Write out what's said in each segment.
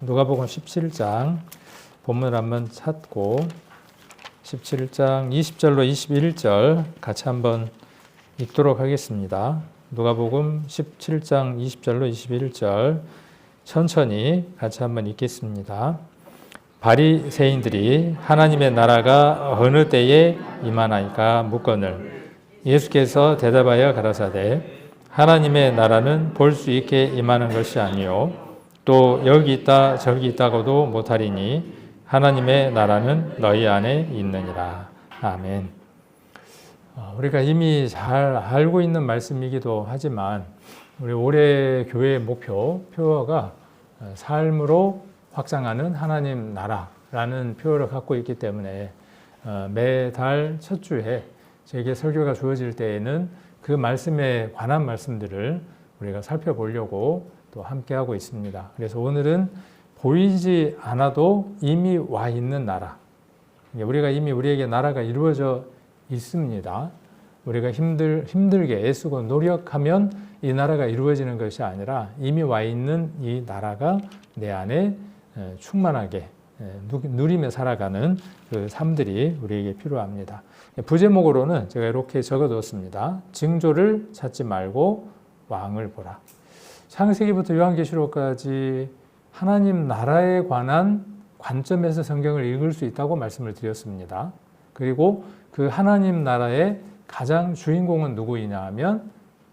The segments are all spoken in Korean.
누가복음 17장 본문 한번 찾고 17장 20절로 21절 같이 한번 읽도록 하겠습니다. 누가복음 17장 20절로 21절 천천히 같이 한번 읽겠습니다. 바리새인들이 하나님의 나라가 어느 때에 임하나이까 묻거늘 예수께서 대답하여 가라사대 하나님의 나라는 볼 수 있게 임하는 것이 아니요 또 여기 있다 저기 있다고도 못하리니 하나님의 나라는 너희 안에 있느니라. 아멘. 우리가 이미 잘 알고 있는 말씀이기도 하지만 우리 올해 교회의 표어가 삶으로 확장하는 하나님 나라라는 표어를 갖고 있기 때문에 매달 첫 주에 저에게 설교가 주어질 때에는 그 말씀에 관한 말씀들을 우리가 살펴보려고 또 함께하고 있습니다. 그래서 오늘은 보이지 않아도 이미 와 있는 나라. 우리가 이미 우리에게 나라가 이루어져 있습니다. 우리가 힘들게 애쓰고 노력하면 이 나라가 이루어지는 것이 아니라 이미 와 있는 이 나라가 내 안에 충만하게 누리며 살아가는 그 삶들이 우리에게 필요합니다. 부제목으로는 제가 이렇게 적어두었습니다. 징조를 찾지 말고 왕을 보라. 창세기부터 요한계시록까지 하나님 나라에 관한 관점에서 성경을 읽을 수 있다고 말씀을 드렸습니다. 그리고 그 하나님 나라의 가장 주인공은 누구이냐 하면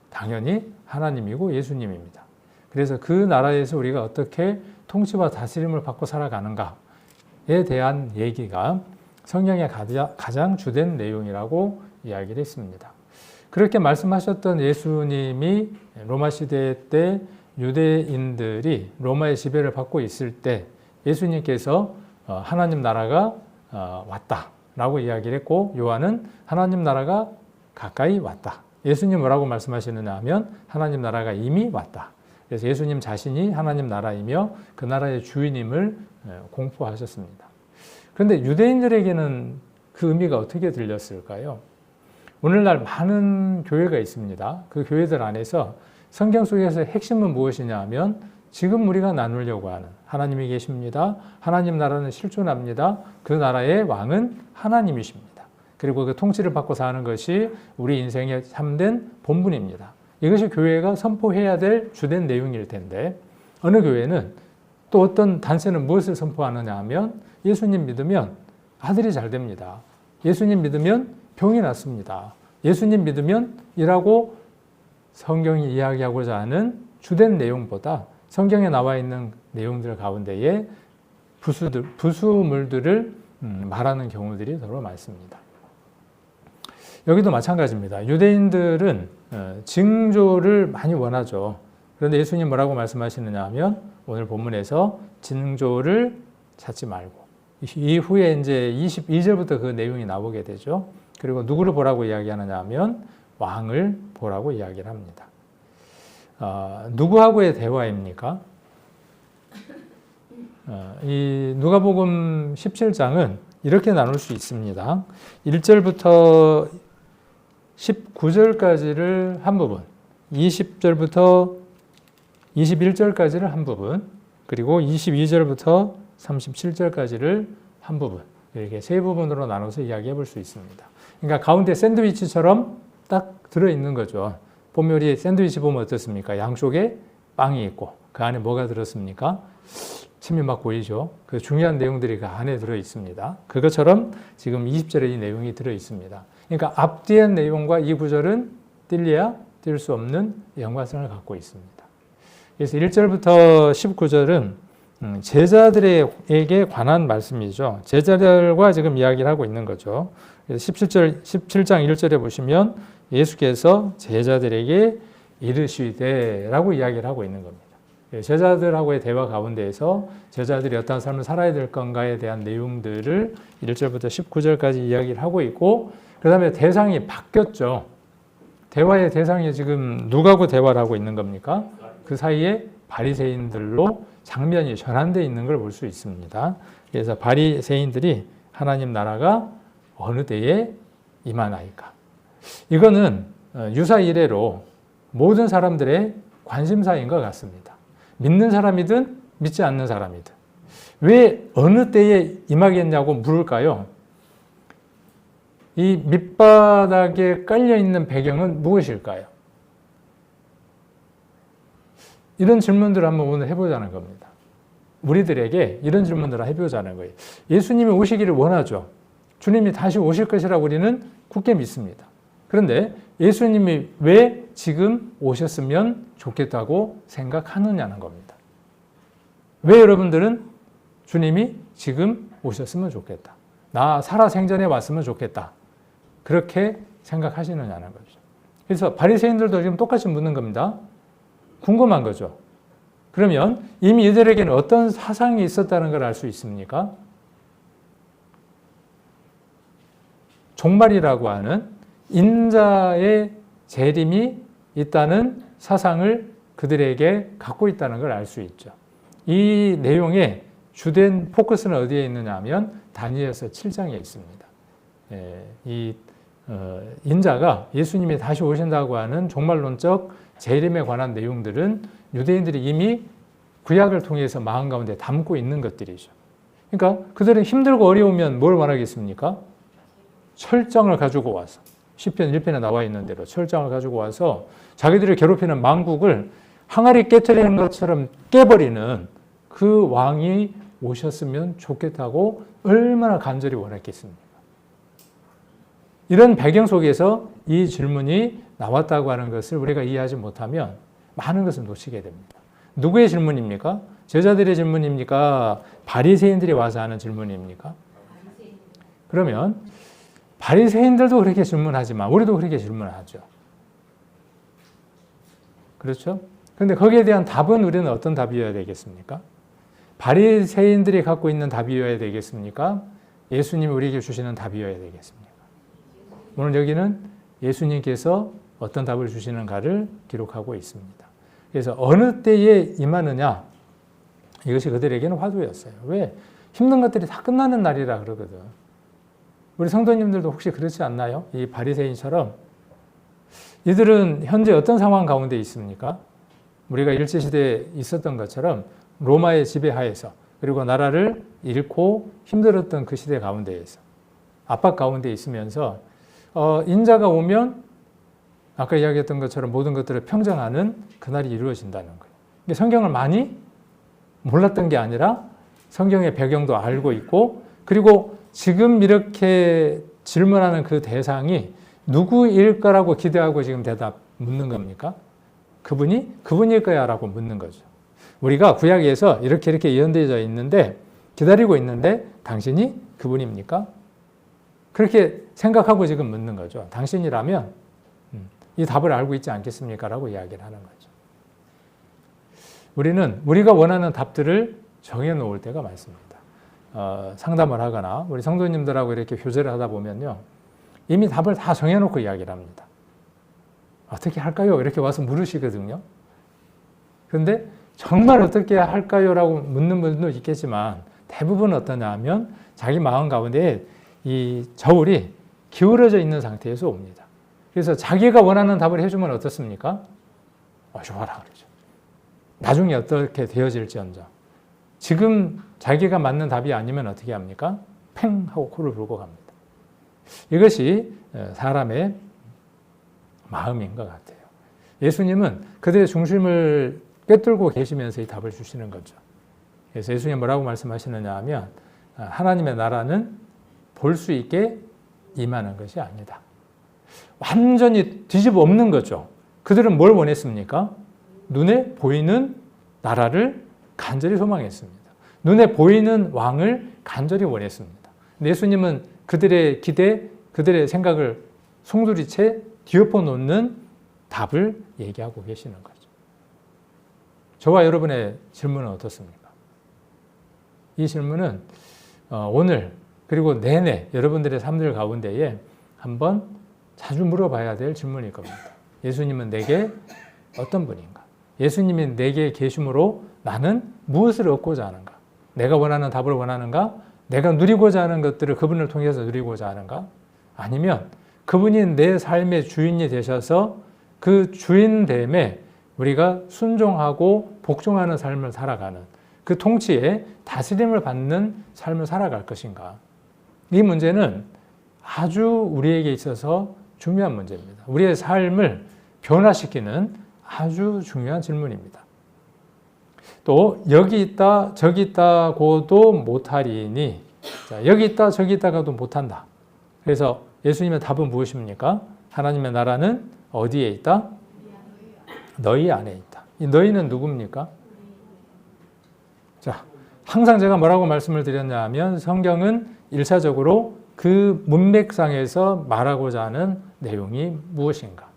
당연히 하나님이고 예수님입니다. 그래서 그 나라에서 우리가 어떻게 통치와 다스림을 받고 살아가는가에 대한 얘기가 성경의 가장 주된 내용이라고 이야기를 했습니다. 그렇게 말씀하셨던 예수님이 로마 시대 때 유대인들이 로마의 지배를 받고 있을 때 예수님께서 하나님 나라가 왔다라고 이야기를 했고 요한은 하나님 나라가 가까이 왔다. 예수님 뭐라고 말씀하시느냐 하면 하나님 나라가 이미 왔다. 그래서 예수님 자신이 하나님 나라이며 그 나라의 주인임을 공포하셨습니다. 그런데 유대인들에게는 그 의미가 어떻게 들렸을까요? 오늘날 많은 교회가 있습니다. 그 교회들 안에서 성경 속에서의 핵심은 무엇이냐 하면 지금 우리가 나누려고 하는 하나님이 계십니다. 하나님 나라는 실존합니다. 그 나라의 왕은 하나님이십니다. 그리고 그 통치를 받고 사는 것이 우리 인생의 참된 본분입니다. 이것이 교회가 선포해야 될 주된 내용일 텐데 어느 교회는 또 어떤 단체는 무엇을 선포하느냐 하면 예수님 믿으면 아들이 잘 됩니다. 예수님 믿으면 병이 낫습니다. 예수님 믿으면 이라고 성경이 이야기하고자 하는 주된 내용보다 성경에 나와 있는 내용들 가운데에 부수물들을 말하는 경우들이 더러 많습니다. 여기도 마찬가지입니다. 유대인들은 징조를 많이 원하죠. 그런데 예수님 뭐라고 말씀하시느냐 하면 오늘 본문에서 징조를 찾지 말고 이후에 이제 22절부터 그 내용이 나오게 되죠. 그리고 누구를 보라고 이야기하느냐 하면 왕을 보라고 이야기를 합니다. 누구하고의 대화입니까? 이 누가복음 17장은 이렇게 나눌 수 있습니다. 1절부터 19절까지를 한 부분, 20절부터 21절까지를 한 부분, 그리고 22절부터 37절까지를 한 부분, 이렇게 세 부분으로 나눠서 이야기해 볼 수 있습니다. 그러니까 가운데 샌드위치처럼 딱 들어있는 거죠. 보면 우리 샌드위치 보면 어떻습니까? 양쪽에 빵이 있고 그 안에 뭐가 들었습니까? 침이 막 보이죠. 그 중요한 내용들이 그 안에 들어있습니다. 그것처럼 지금 20절에 이 내용이 들어있습니다. 그러니까 앞뒤의 내용과 이 구절은 뗄래야 뗄 수 없는 연관성을 갖고 있습니다. 그래서 1절부터 19절은 제자들에게 관한 말씀이죠. 제자들과 지금 이야기를 하고 있는 거죠. 그래서 17장 1절에 보시면 예수께서 제자들에게 이르시되라고 이야기를 하고 있는 겁니다. 제자들하고의 대화 가운데에서 제자들이 어떤 삶을 살아야 될 건가에 대한 내용들을 1절부터 19절까지 이야기를 하고 있고 그 다음에 대상이 바뀌었죠. 대화의 대상이 지금 누구하고 대화를 하고 있는 겁니까? 그 사이에 바리새인들로 장면이 전환되어 있는 걸 볼 수 있습니다. 그래서 바리새인들이 하나님 나라가 어느 때에 임하나이까. 이거는 유사 이래로 모든 사람들의 관심사인 것 같습니다. 믿는 사람이든 믿지 않는 사람이든 왜 어느 때에 임하겠냐고 물을까요? 이 밑바닥에 깔려있는 배경은 무엇일까요? 이런 질문들을 한번 오늘 해보자는 겁니다. 우리들에게 이런 질문들을 해보자는 거예요. 예수님이 오시기를 원하죠. 주님이 다시 오실 것이라고 우리는 굳게 믿습니다. 그런데 예수님이 왜 지금 오셨으면 좋겠다고 생각하느냐는 겁니다. 왜 여러분들은 주님이 지금 오셨으면 좋겠다. 나 살아생전에 왔으면 좋겠다. 그렇게 생각하시느냐는 거죠. 그래서 바리새인들도 지금 똑같이 묻는 겁니다. 궁금한 거죠. 그러면 이미 이들에게는 어떤 사상이 있었다는 걸 알 수 있습니까? 종말이라고 하는 인자의 재림이 있다는 사상을 그들에게 갖고 있다는 걸 알 수 있죠. 이 내용의 주된 포커스는 어디에 있느냐 하면 다니엘서 7장에 있습니다. 인자가 예수님이 다시 오신다고 하는 종말론적 재림에 관한 내용들은 유대인들이 이미 구약을 통해서 마음 가운데 담고 있는 것들이죠. 그러니까 그들은 힘들고 어려우면 뭘 말하겠습니까? 철장을 가지고 와서 시편 1편에 나와 있는 대로 철장을 가지고 와서 자기들을 괴롭히는 망국을 항아리 깨트리는 것처럼 깨버리는 그 왕이 오셨으면 좋겠다고 얼마나 간절히 원했겠습니까? 이런 배경 속에서 이 질문이 나왔다고 하는 것을 우리가 이해하지 못하면 많은 것을 놓치게 됩니다. 누구의 질문입니까? 제자들의 질문입니까? 바리새인들이 와서 하는 질문입니까? 그러면 바리새인들도 그렇게 질문하지만 우리도 그렇게 질문하죠. 그렇죠? 그런데 거기에 대한 답은 우리는 어떤 답이어야 되겠습니까? 바리새인들이 갖고 있는 답이어야 되겠습니까? 예수님이 우리에게 주시는 답이어야 되겠습니까? 오늘 여기는 예수님께서 어떤 답을 주시는가를 기록하고 있습니다. 그래서 어느 때에 임하느냐, 이것이 그들에게는 화두였어요. 왜? 힘든 것들이 다 끝나는 날이라 그러거든. 우리 성도님들도 혹시 그렇지 않나요? 이 바리새인처럼 이들은 현재 어떤 상황 가운데 있습니까? 우리가 일제시대에 있었던 것처럼 로마의 지배하에서 그리고 나라를 잃고 힘들었던 그 시대 가운데에서 압박 가운데 있으면서 인자가 오면 아까 이야기했던 것처럼 모든 것들을 평정하는 그날이 이루어진다는 거예요. 성경을 많이 몰랐던 게 아니라 성경의 배경도 알고 있고 그리고 지금 이렇게 질문하는 그 대상이 누구일 거라고 기대하고 지금 묻는 겁니까? 그분일 거야 라고 묻는 거죠. 우리가 구약에서 이렇게 예언되어져 있는데 기다리고 있는데 당신이 그분입니까? 그렇게 생각하고 지금 묻는 거죠. 당신이라면 이 답을 알고 있지 않겠습니까? 라고 이야기를 하는 거죠. 우리는 우리가 원하는 답들을 정해놓을 때가 많습니다. 상담을 하거나 우리 성도님들하고 이렇게 교제를 하다 보면요. 이미 답을 다 정해놓고 이야기를 합니다. 어떻게 할까요? 이렇게 와서 물으시거든요. 그런데 정말 어떻게 할까요? 라고 묻는 분도 있겠지만 대부분 어떠냐 하면 자기 마음 가운데 이 저울이 기울어져 있는 상태에서 옵니다. 그래서 자기가 원하는 답을 해주면 어떻습니까? 좋아라 그러죠. 나중에 어떻게 되어질지언정. 지금 자기가 맞는 답이 아니면 어떻게 합니까? 팽 하고 코를 불고 갑니다. 이것이 사람의 마음인 것 같아요. 예수님은 그들의 중심을 꿰뚫고 계시면서 이 답을 주시는 거죠. 그래서 예수님 뭐라고 말씀하시느냐 하면 하나님의 나라는 볼 수 있게 임하는 것이 아니다. 완전히 뒤집어 엎는 거죠. 그들은 뭘 원했습니까? 눈에 보이는 나라를 간절히 소망했습니다. 눈에 보이는 왕을 간절히 원했습니다. 예수님은 그들의 기대, 그들의 생각을 송두리째 뒤엎어 놓는 답을 얘기하고 계시는 거죠. 저와 여러분의 질문은 어떻습니까? 이 질문은 오늘 그리고 내내 여러분들의 삶들 가운데에 한번 자주 물어봐야 될 질문일 겁니다. 예수님은 내게 어떤 분인가? 예수님이 내게 계심으로 나는 무엇을 얻고자 하는가? 내가 원하는 답을 원하는가? 내가 누리고자 하는 것들을 그분을 통해서 누리고자 하는가? 아니면 그분이 내 삶의 주인이 되셔서 그 주인됨에 우리가 순종하고 복종하는 삶을 살아가는 그 통치에 다스림을 받는 삶을 살아갈 것인가. 이 문제는 아주 우리에게 있어서 중요한 문제입니다. 우리의 삶을 변화시키는 아주 중요한 질문입니다. 또 여기 있다 저기 있다고도 못하리니, 자, 여기 있다 저기 있다가도 못한다. 그래서 예수님의 답은 무엇입니까? 하나님의 나라는 어디에 있다? 너희 안에 있다. 이 너희는 누굽니까? 자, 항상 제가 뭐라고 말씀을 드렸냐 하면 성경은 일차적으로 그 문맥상에서 말하고자 하는 내용이 무엇인가.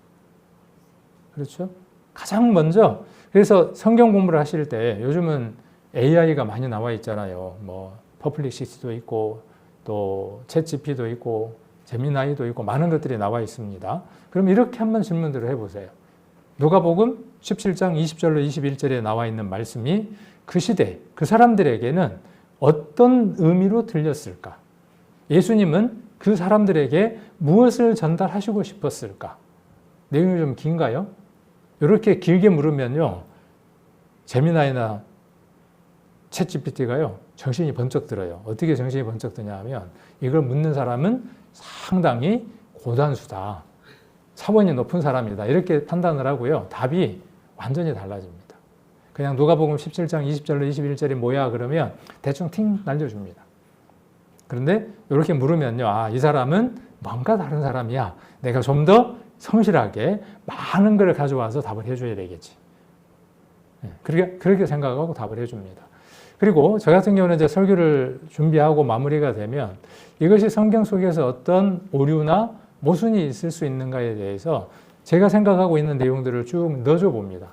그렇죠? 가장 먼저, 그래서 성경 공부를 하실 때 요즘은 AI가 많이 나와 있잖아요. 뭐 퍼플릭시티도 있고 또 챗GPT도 있고 제미나이도 있고 많은 것들이 나와 있습니다. 그럼 이렇게 한번 질문들을 해보세요. 누가복음 17장 20절로 21절에 나와 있는 말씀이 그 시대, 그 사람들에게는 어떤 의미로 들렸을까? 예수님은 그 사람들에게 무엇을 전달하시고 싶었을까? 내용이 좀 긴가요? 이렇게 길게 물으면요, 제미나이나 챗GPT가요 정신이 번쩍 들어요. 어떻게 정신이 번쩍 드냐 하면 이걸 묻는 사람은 상당히 고단수다, 차원이 높은 사람이다, 이렇게 판단을 하고요, 답이 완전히 달라집니다. 그냥 누가복음 17장 20절로 21절이 뭐야 그러면 대충 팅 날려줍니다. 그런데 이렇게 물으면요, 아, 이 사람은 뭔가 다른 사람이야, 내가 좀 더 성실하게 많은 걸 가져와서 답을 해줘야 되겠지. 그렇게 생각하고 답을 해줍니다. 그리고 저 같은 경우는 이제 설교를 준비하고 마무리가 되면 이것이 성경 속에서 어떤 오류나 모순이 있을 수 있는가에 대해서 제가 생각하고 있는 내용들을 쭉 넣어줘 봅니다.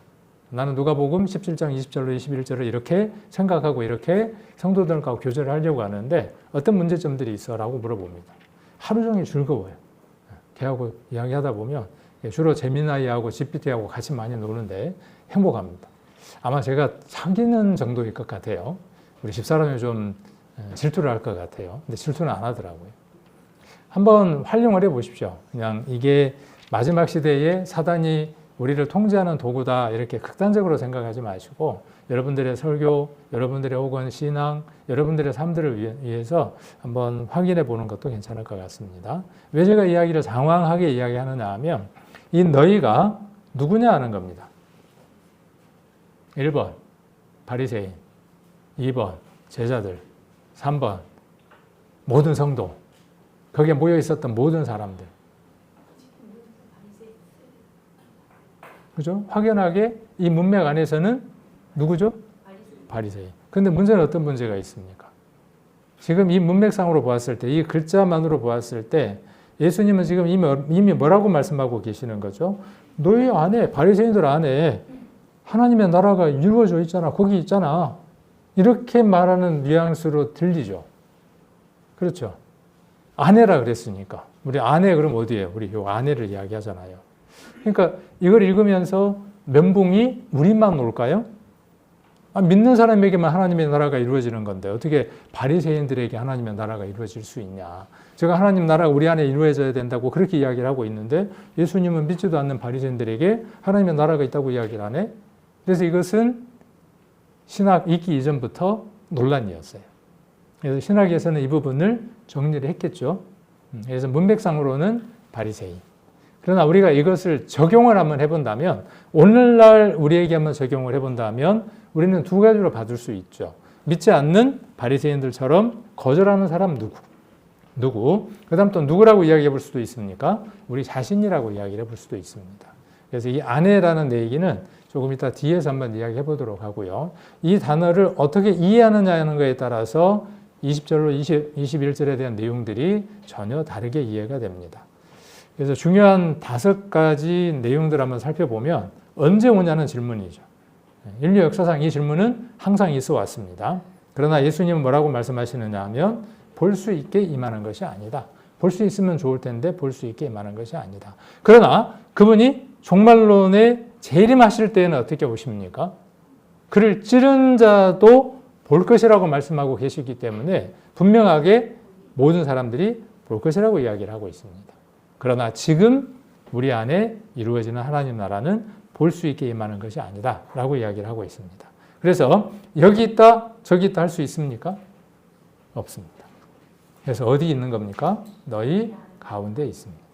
나는 누가복음 17장 20절로 21절을 이렇게 생각하고 이렇게 성도들과 교제를 하려고 하는데 어떤 문제점들이 있어? 라고 물어봅니다. 하루 종일 즐거워요. 걔하고 이야기하다 보면 주로 제미나이하고 GPT하고 같이 많이 노는데 행복합니다. 아마 제가 사귀는 정도일 것 같아요. 우리 집사람이 좀 질투를 할 것 같아요. 근데 질투는 안 하더라고요. 한번 활용을 해보십시오. 그냥 이게 마지막 시대에 사단이 우리를 통제하는 도구다, 이렇게 극단적으로 생각하지 마시고 여러분들의 설교, 여러분들의 혹은 신앙, 여러분들의 삶들을 위해서 한번 확인해 보는 것도 괜찮을 것 같습니다. 왜 제가 이야기를 장황하게 이야기하느냐 하면 이 너희가 누구냐 하는 겁니다. 1번 바리새인, 2번 제자들, 3번 모든 성도, 거기에 모여 있었던 모든 사람들. 그죠? 확연하게 이 문맥 안에서는 누구죠? 바리새인. 그런데 문제는 어떤 문제가 있습니까? 지금 이 문맥상으로 보았을 때, 이 글자만으로 보았을 때 예수님은 지금 이미 뭐라고 말씀하고 계시는 거죠? 너희 안에, 바리새인들 안에 하나님의 나라가 이루어져 있잖아. 거기 있잖아. 이렇게 말하는 뉘앙스로 들리죠. 그렇죠? 아내라 그랬으니까. 우리 아내 그럼 어디예요? 우리 요 아내를 이야기하잖아요. 그러니까 이걸 읽으면서 면봉이 우리만 올까요? 믿는 사람에게만 하나님의 나라가 이루어지는 건데 어떻게 바리새인들에게 하나님의 나라가 이루어질 수 있냐. 제가 하나님 나라가 우리 안에 이루어져야 된다고 그렇게 이야기를 하고 있는데 예수님은 믿지도 않는 바리새인들에게 하나님의 나라가 있다고 이야기를 하네. 그래서 이것은 신학 있기 이전부터 논란이었어요. 그래서 신학에서는 이 부분을 정리를 했겠죠. 그래서 문맥상으로는 바리새인. 그러나 우리가 이것을 적용을 한번 해본다면, 오늘날 우리에게 한번 적용을 해본다면 우리는 두 가지로 받을 수 있죠. 믿지 않는 바리새인들처럼 거절하는 사람 누구? 그 다음 또 누구라고 이야기해 볼 수도 있습니까? 우리 자신이라고 이야기를 해볼 수도 있습니다. 그래서 이 아내라는 얘기는 조금 이따 뒤에서 한번 이야기해 보도록 하고요. 이 단어를 어떻게 이해하느냐는 것에 따라서 20절로 21절에 대한 내용들이 전혀 다르게 이해가 됩니다. 그래서 중요한 5가지 내용들을 한번 살펴보면 언제 오냐는 질문이죠. 인류 역사상 이 질문은 항상 있어 왔습니다. 그러나 예수님은 뭐라고 말씀하시느냐 하면 볼 수 있게 임하는 것이 아니다. 볼 수 있으면 좋을 텐데 볼 수 있게 임하는 것이 아니다. 그러나 그분이 종말론에 재림하실 때에는 어떻게 오십니까? 그를 찌른 자도 볼 것이라고 말씀하고 계시기 때문에 분명하게 모든 사람들이 볼 것이라고 이야기를 하고 있습니다. 그러나 지금 우리 안에 이루어지는 하나님 나라는 볼 수 있게 임하는 것이 아니다 라고 이야기를 하고 있습니다. 그래서 여기 있다 저기 있다 할 수 있습니까? 없습니다. 그래서 어디 있는 겁니까? 너희 가운데 있습니다.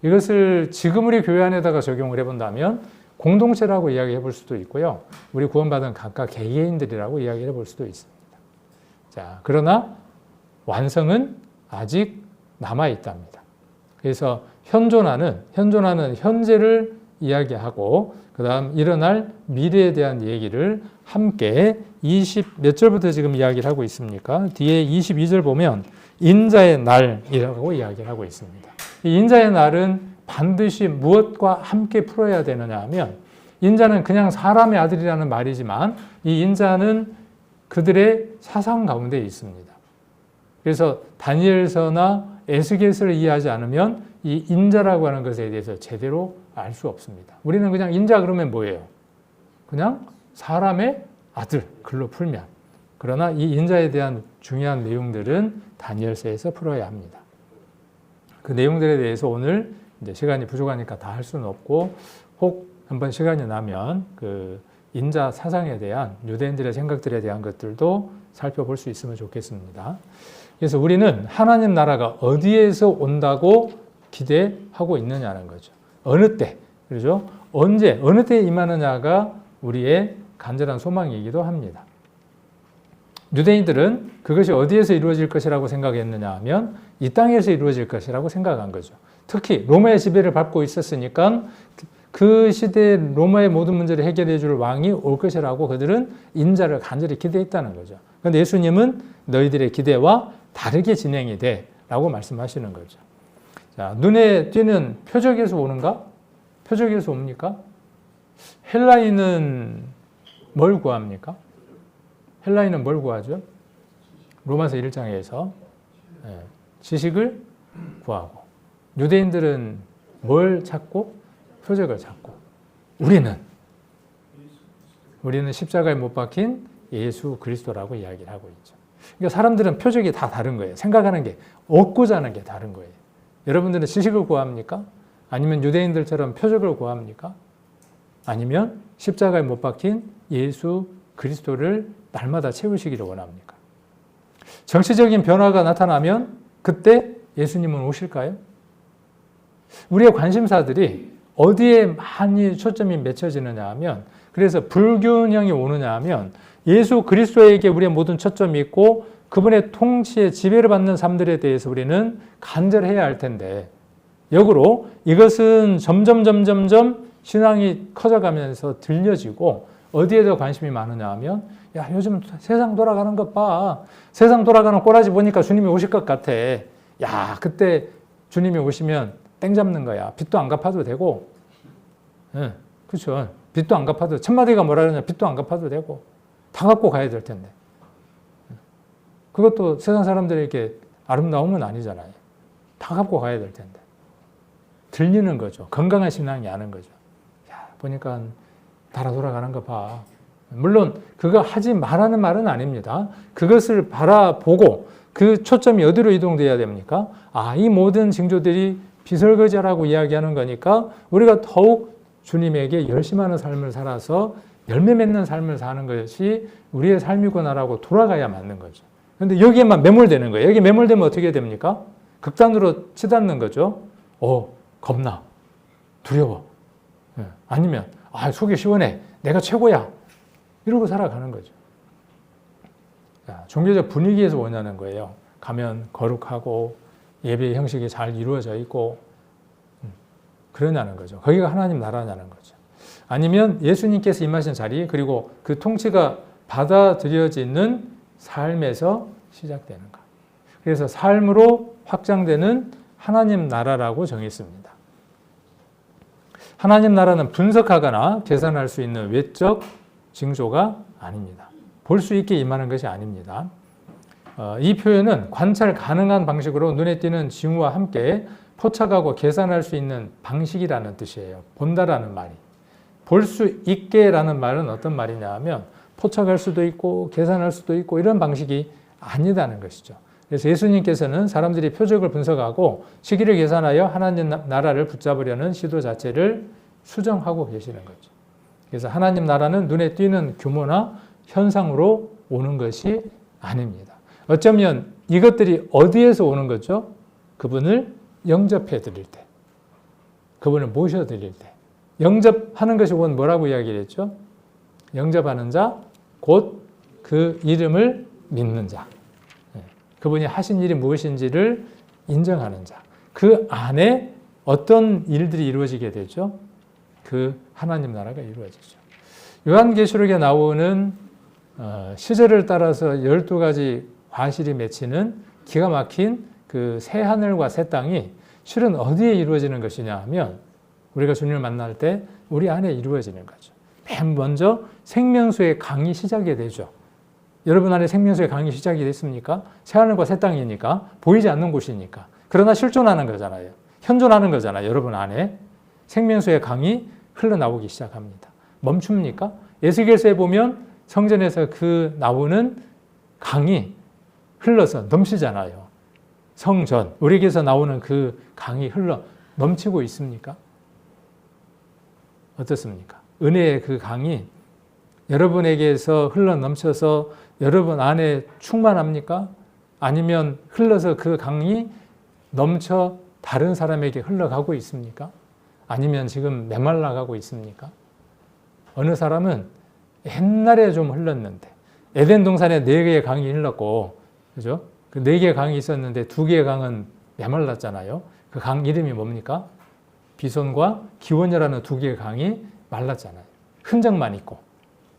이것을 지금 우리 교회 안에다가 적용을 해본다면 공동체라고 이야기해 볼 수도 있고요. 우리 구원받은 각각 개개인들이라고 이야기해 볼 수도 있습니다. 자, 그러나 완성은 아직 남아 있답니다. 그래서 현존하는 현재를 이야기하고 그 다음 일어날 미래에 대한 얘기를 함께 20몇 절부터 지금 이야기를 하고 있습니까? 뒤에 22절 보면 인자의 날이라고 이야기를 하고 있습니다. 이 인자의 날은 반드시 무엇과 함께 풀어야 되느냐 하면 인자는 그냥 사람의 아들이라는 말이지만 이 인자는 그들의 사상 가운데 있습니다. 그래서 다니엘서나 에스겔서를 이해하지 않으면 이 인자라고 하는 것에 대해서 제대로 알 수 없습니다. 우리는 그냥 인자 그러면 뭐예요? 그냥 사람의 아들, 글로 풀면. 그러나 이 인자에 대한 중요한 내용들은 다니엘서에서 풀어야 합니다. 그 내용들에 대해서 오늘 이제 시간이 부족하니까 다 할 수는 없고 혹 한번 시간이 나면 그 인자 사상에 대한 유대인들의 생각들에 대한 것들도 살펴볼 수 있으면 좋겠습니다. 그래서 우리는 하나님 나라가 어디에서 온다고 기대하고 있느냐는 거죠. 어느 때, 그렇죠? 언제, 어느 때에 임하느냐가 우리의 간절한 소망이기도 합니다. 유대인들은 그것이 어디에서 이루어질 것이라고 생각했느냐 하면 이 땅에서 이루어질 것이라고 생각한 거죠. 특히 로마의 지배를 받고 있었으니까 그 시대에 로마의 모든 문제를 해결해 줄 왕이 올 것이라고 그들은 인자를 간절히 기대했다는 거죠. 그런데 예수님은 너희들의 기대와 다르게 진행이 돼 라고 말씀하시는 거죠. 자, 눈에 띄는 표적에서 오는가? 표적에서 옵니까? 헬라인은 뭘 구합니까? 헬라인은 뭘 구하죠? 로마서 1장에서 지식을 구하고 유대인들은 뭘 찾고? 표적을 찾고 우리는 십자가에 못 박힌 예수 그리스도라고 이야기를 하고 있죠. 그러니까 사람들은 표적이 다 다른 거예요. 생각하는 게, 얻고자 하는 게 다른 거예요. 여러분들은 지식을 구합니까? 아니면 유대인들처럼 표적을 구합니까? 아니면 십자가에 못 박힌 예수 그리스도를 날마다 채우시기를 원합니까? 정치적인 변화가 나타나면 그때 예수님은 오실까요? 우리의 관심사들이 어디에 많이 초점이 맺혀지느냐 하면 그래서 불균형이 오느냐 하면 예수 그리스도에게 우리의 모든 초점이 있고 그분의 통치에 지배를 받는 삶들에 대해서 우리는 간절해야 할 텐데 역으로 이것은 점점 신앙이 커져가면서 들려지고 어디에 더 관심이 많으냐 하면 야 요즘 세상 돌아가는 것 봐. 세상 돌아가는 꼬라지 보니까 주님이 오실 것 같아. 야 그때 주님이 오시면 땡 잡는 거야. 빚도 안 갚아도 되고 그렇죠. 빚도 안 갚아도 첫마디가 뭐라 그러냐 빚도 안 갚아도 되고 다 갖고 가야 될 텐데 그것도 세상 사람들에게 아름다움은 아니잖아요. 다 갖고 가야 될 텐데 들리는 거죠. 건강한 신앙이 아는 거죠. 야 보니까 달아 돌아가는 거 봐. 물론 그거 하지 말라는 말은 아닙니다. 그것을 바라보고 그 초점이 어디로 이동돼야 됩니까? 이 모든 징조들이 비설거지라고 이야기하는 거니까 우리가 더욱 주님에게 열심하는 삶을 살아서 열매 맺는 삶을 사는 것이 우리의 삶이구나라고 돌아가야 맞는 거죠. 그런데 여기에만 매몰되는 거예요. 여기 매몰되면 어떻게 됩니까? 극단으로 치닫는 거죠. 겁나. 두려워. 아니면 속이 시원해. 내가 최고야. 이러고 살아가는 거죠. 종교적 분위기에서 원하는 거예요. 가면 거룩하고 예배 형식이 잘 이루어져 있고 그러냐는 거죠. 거기가 하나님 나라냐는 거죠. 아니면 예수님께서 임하신 자리 그리고 그 통치가 받아들여지는 삶에서 시작되는가. 그래서 삶으로 확장되는 하나님 나라라고 정했습니다. 하나님 나라는 분석하거나 계산할 수 있는 외적 징조가 아닙니다. 볼 수 있게 임하는 것이 아닙니다. 이 표현은 관찰 가능한 방식으로 눈에 띄는 징후와 함께 포착하고 계산할 수 있는 방식이라는 뜻이에요. 본다라는 말이. 볼 수 있게라는 말은 어떤 말이냐 하면 포착할 수도 있고 계산할 수도 있고 이런 방식이 아니다는 것이죠. 그래서 예수님께서는 사람들이 표적을 분석하고 시기를 계산하여 하나님 나라를 붙잡으려는 시도 자체를 수정하고 계시는 거죠. 그래서 하나님 나라는 눈에 띄는 규모나 현상으로 오는 것이 아닙니다. 어쩌면 이것들이 어디에서 오는 거죠? 그분을 영접해 드릴 때, 그분을 모셔 드릴 때. 영접하는 것이 곧 뭐라고 이야기를 했죠? 영접하는 자, 곧 그 이름을 믿는 자. 그분이 하신 일이 무엇인지를 인정하는 자. 그 안에 어떤 일들이 이루어지게 되죠? 그 하나님 나라가 이루어지죠. 요한계시록에 나오는 시절을 따라서 12가지 과실이 맺히는 기가 막힌 그 새 하늘과 새 땅이 실은 어디에 이루어지는 것이냐 하면 우리가 주님을 만날 때 우리 안에 이루어지는 거죠. 맨 먼저 생명수의 강이 시작이 되죠. 여러분 안에 생명수의 강이 시작이 됐습니까? 새하늘과 새 땅이니까, 보이지 않는 곳이니까. 그러나 실존하는 거잖아요. 현존하는 거잖아요. 여러분 안에 생명수의 강이 흘러나오기 시작합니다. 멈춥니까? 에스겔서에 보면 성전에서 그 나오는 강이 흘러서 넘치잖아요. 성전, 우리에게서 나오는 그 강이 흘러 넘치고 있습니까? 어떻습니까? 은혜의 그 강이 여러분에게서 흘러 넘쳐서 여러분 안에 충만합니까? 아니면 흘러서 그 강이 넘쳐 다른 사람에게 흘러가고 있습니까? 아니면 지금 메말라가고 있습니까? 어느 사람은 옛날에 좀 흘렀는데 에덴 동산에 4개의 강이 흘렀고, 그죠? 그 4개의 강이 있었는데 2개의 강은 메말랐잖아요. 그 강 이름이 뭡니까? 비손과 기원녀라는 2개의 강이 말랐잖아요. 흔적만 있고.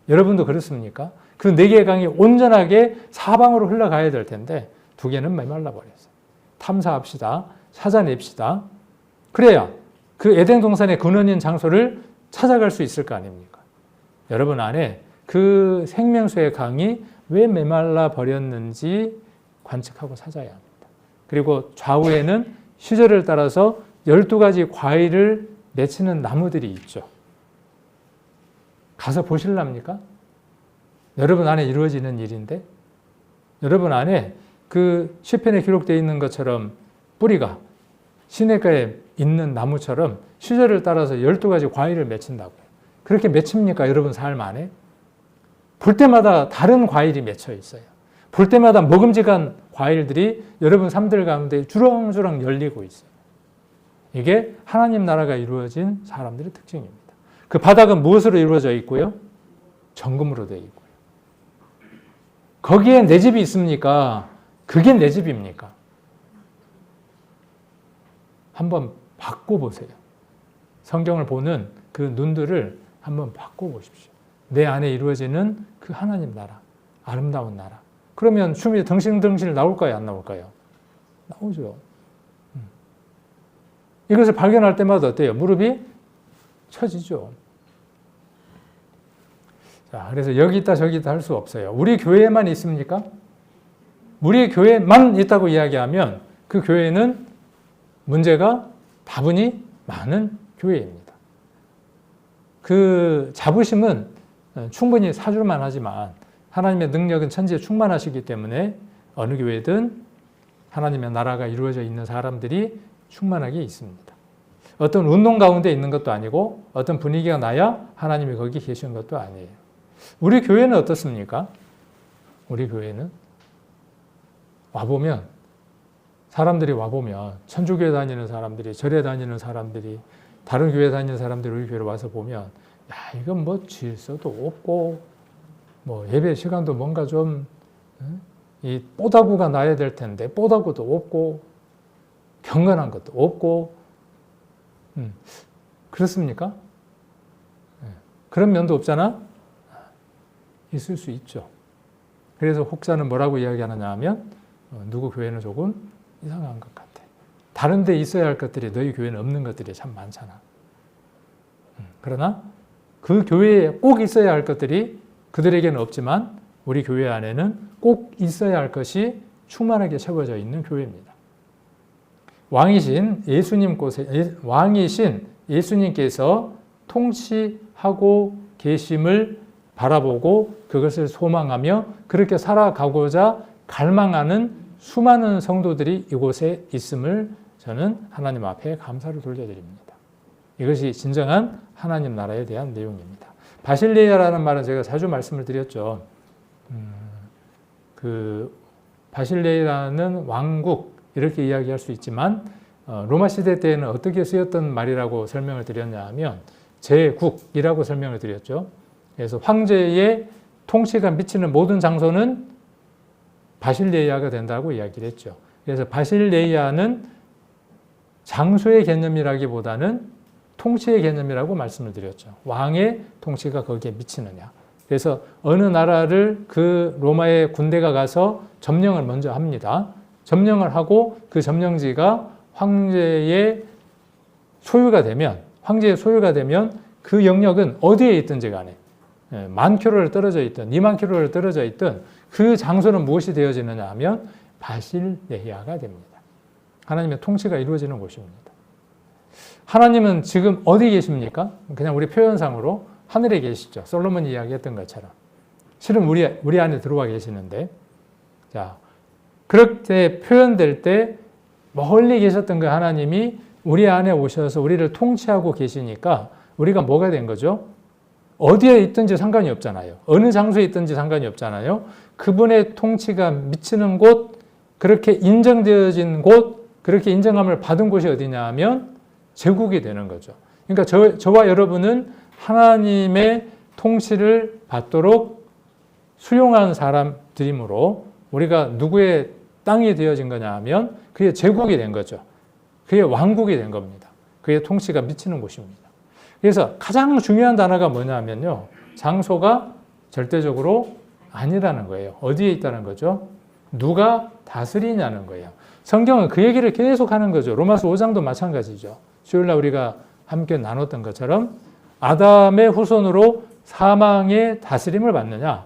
여러분도 그렇습니까? 그 4개의 강이 온전하게 사방으로 흘러가야 될 텐데 2개는 메말라 버렸어요. 탐사합시다. 찾아냅시다. 그래야 그 에덴 동산의 근원인 장소를 찾아갈 수 있을 거 아닙니까? 여러분 안에 그 생명수의 강이 왜 메말라 버렸는지 관측하고 찾아야 합니다. 그리고 좌우에는 시절을 따라서 12가지 과일을 맺히는 나무들이 있죠. 가서 보실랍니까? 여러분 안에 이루어지는 일인데, 여러분 안에 그 시편에 기록되어 있는 것처럼 뿌리가 시냇가에 있는 나무처럼 시절을 따라서 12가지 과일을 맺힌다고요. 그렇게 맺힙니까? 여러분 삶 안에? 볼 때마다 다른 과일이 맺혀 있어요. 볼 때마다 먹음직한 과일들이 여러분 삶들 가운데 주렁주렁 열리고 있어요. 이게 하나님 나라가 이루어진 사람들의 특징입니다. 그 바닥은 무엇으로 이루어져 있고요? 정금으로 되어 있고요. 거기에 내 집이 있습니까? 그게 내 집입니까? 한번 바꿔보세요. 성경을 보는 그 눈들을 한번 바꿔보십시오. 내 안에 이루어지는 그 하나님 나라, 아름다운 나라. 그러면 춤이 덩실덩실 나올까요? 안 나올까요? 나오죠. 이것을 발견할 때마다 어때요? 무릎이 처지죠. 자, 그래서 여기 있다 저기 있다 할 수 없어요. 우리 교회에만 있습니까? 우리 교회만 있다고 이야기하면 그 교회는 문제가 다분히 많은 교회입니다. 그 자부심은 충분히 사줄만 하지만 하나님의 능력은 천지에 충만하시기 때문에 어느 교회든 하나님의 나라가 이루어져 있는 사람들이 충만하게 있습니다. 어떤 운동 가운데 있는 것도 아니고 어떤 분위기가 나야 하나님이 거기 계신 것도 아니에요. 우리 교회는 어떻습니까? 우리 교회는 와보면 사람들이 와보면 천주교회 다니는 사람들이 절에 다니는 사람들이 다른 교회 다니는 사람들이 우리 교회로 와서 보면 야 이건 뭐 질서도 없고 뭐 예배 시간도 뭔가 좀 이 뽀다구가 나야 될 텐데 뽀다구도 없고 경건한 것도 없고 그렇습니까? 그런 면도 없잖아? 있을 수 있죠. 그래서 혹자는 뭐라고 이야기하느냐 하면 누구 교회는 조금 이상한 것 같아. 다른 데 있어야 할 것들이 너희 교회는 없는 것들이 참 많잖아. 그러나 그 교회에 꼭 있어야 할 것들이 그들에게는 없지만 우리 교회 안에는 꼭 있어야 할 것이 충만하게 채워져 있는 교회입니다. 왕이신 예수님께서 통치하고 계심을 바라보고 그것을 소망하며 그렇게 살아가고자 갈망하는 수많은 성도들이 이곳에 있음을 저는 하나님 앞에 감사를 돌려드립니다. 이것이 진정한 하나님 나라에 대한 내용입니다. 바실레아라는 말은 제가 자주 말씀을 드렸죠. 그 바실레이라는 왕국 이렇게 이야기할 수 있지만 로마 시대 때에는 어떻게 쓰였던 말이라고 설명을 드렸냐 하면 제국이라고 설명을 드렸죠. 그래서 황제의 통치가 미치는 모든 장소는 바실레이아가 된다고 이야기를 했죠. 그래서 바실레이아는 장소의 개념이라기보다는 통치의 개념이라고 말씀을 드렸죠. 왕의 통치가 거기에 미치느냐. 그래서 어느 나라를 그 로마의 군대가 가서 점령을 먼저 합니다. 점령을 하고 그 점령지가 황제의 소유가 되면 그 영역은 어디에 있든지 간에 10,000km를 떨어져 있든 20,000km를 떨어져 있든 그 장소는 무엇이 되어지느냐 하면 바실레이아가 됩니다. 하나님의 통치가 이루어지는 곳입니다. 하나님은 지금 어디 계십니까? 그냥 우리 표현상으로 하늘에 계시죠. 솔로몬이 이야기했던 것처럼. 실은 우리 안에 들어와 계시는데, 자, 그렇게 표현될 때 멀리 계셨던 그 하나님이 우리 안에 오셔서 우리를 통치하고 계시니까 우리가 뭐가 된 거죠? 어디에 있든지 상관이 없잖아요. 어느 장소에 있든지 상관이 없잖아요. 그분의 통치가 미치는 곳, 그렇게 인정되어진 곳, 그렇게 인정함을 받은 곳이 어디냐 하면 제국이 되는 거죠. 그러니까 저와 여러분은 하나님의 통치를 받도록 수용한 사람들이므로 우리가 누구의 땅이 되어진 거냐 하면 그의 제국이 된 거죠. 그의 왕국이 된 겁니다. 그의 통치가 미치는 곳입니다. 그래서 가장 중요한 단어가 뭐냐 하면요. 장소가 절대적으로 아니라는 거예요. 어디에 있다는 거죠? 누가 다스리냐는 거예요. 성경은 그 얘기를 계속 하는 거죠. 로마서 5장도 마찬가지죠. 수요일날 우리가 함께 나눴던 것처럼 아담의 후손으로 사망의 다스림을 받느냐,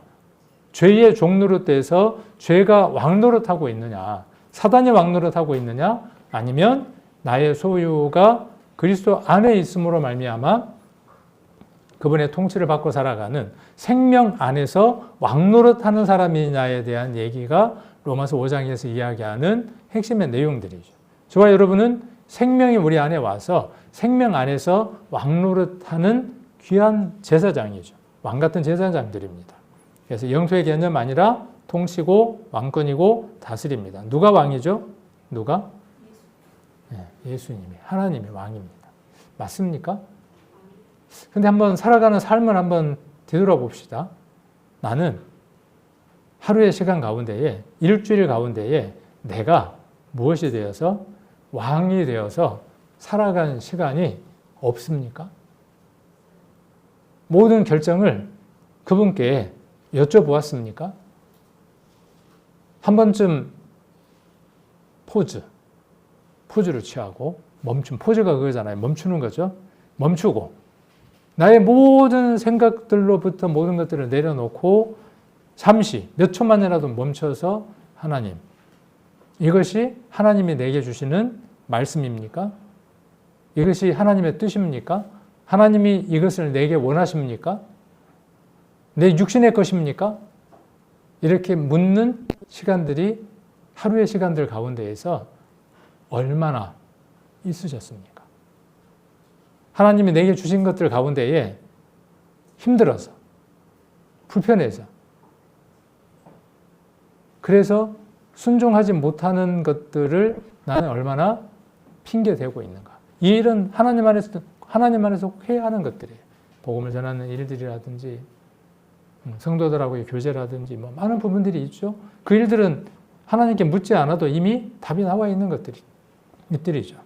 죄의 종노릇돼서 죄가 왕노릇하고 있느냐, 사단이 왕노릇하고 있느냐, 아니면 나의 소유가 그리스도 안에 있음으로 말미암아 그분의 통치를 받고 살아가는 생명 안에서 왕노릇하는 사람이냐에 대한 얘기가 로마서 5장에서 이야기하는 핵심의 내용들이죠. 저와 여러분은 생명이 우리 안에 와서 생명 안에서 왕노릇하는 귀한 제사장이죠. 왕 같은 제사장들입니다. 그래서 영토의 개념 아니라 통치고 왕권이고 다스립니다. 누가 왕이죠? 누가? 예수님이, 하나님이 왕입니다. 맞습니까? 근데 한번 살아가는 삶을 한번 되돌아봅시다. 나는 하루의 시간 가운데에, 일주일 가운데에 내가 무엇이 되어서 왕이 되어서 살아간 시간이 없습니까? 모든 결정을 그분께 여쭤보았습니까? 한 번쯤 포즈를 취하고 포즈가 그거잖아요. 멈추는 거죠. 멈추고 나의 모든 생각들로부터 모든 것들을 내려놓고 잠시 몇 초만이라도 멈춰서 하나님, 이것이 하나님이 내게 주시는 말씀입니까? 이것이 하나님의 뜻입니까? 하나님이 이것을 내게 원하십니까? 내 육신의 것입니까? 이렇게 묻는 시간들이 하루의 시간들 가운데에서 얼마나 있으셨습니까? 하나님이 내게 주신 것들 가운데에 힘들어서, 불편해서, 그래서 순종하지 못하는 것들을 나는 얼마나 핑계대고 있는가. 이 일은 하나님 안에서 해야 하는 것들이에요. 복음을 전하는 일들이라든지 성도들하고의 교제라든지 많은 부분들이 있죠. 그 일들은 하나님께 묻지 않아도 이미 답이 나와 있는 것들이죠.